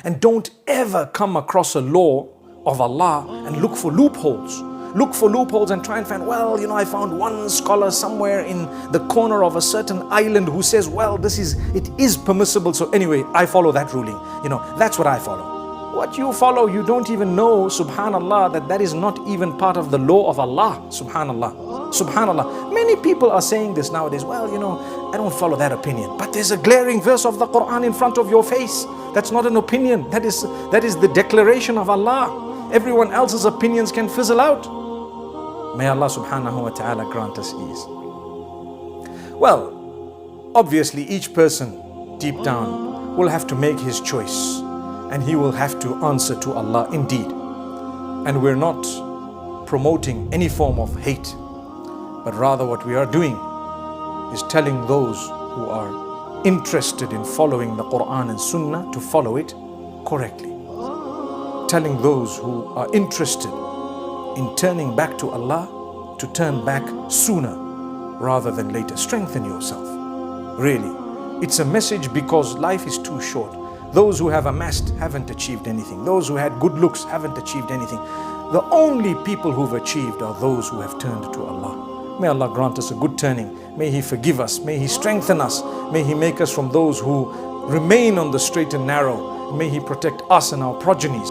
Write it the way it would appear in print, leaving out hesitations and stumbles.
And don't ever come across a law of Allah and look for loopholes. Look for loopholes and try and find, well, I found one scholar somewhere in the corner of a certain island who says, well, it is permissible. So anyway, I follow that ruling. That's what I follow. What you follow, you don't even know, subhanallah, that is not even part of the law of Allah. Subhanallah. Subhanallah. Many people are saying this nowadays. Well, I don't follow that opinion. But there's a glaring verse of the Quran in front of your face. That's not an opinion. That is the declaration of Allah. Everyone else's opinions can fizzle out. May Allah subhanahu wa ta'ala grant us ease. Well, obviously each person deep down will have to make his choice, and he will have to answer to Allah indeed. And we're not promoting any form of hate, but rather what we are doing is telling those who are interested in following the Quran and Sunnah to follow it correctly. Telling those who are interested in turning back to Allah to turn back sooner rather than later. Strengthen yourself. Really. It's a message because life is too short. Those who have amassed haven't achieved anything. Those who had good looks haven't achieved anything. The only people who've achieved are those who have turned to Allah. May Allah grant us a good turning. May He forgive us. May He strengthen us. May He make us from those who remain on the straight and narrow. May He protect us and our progenies.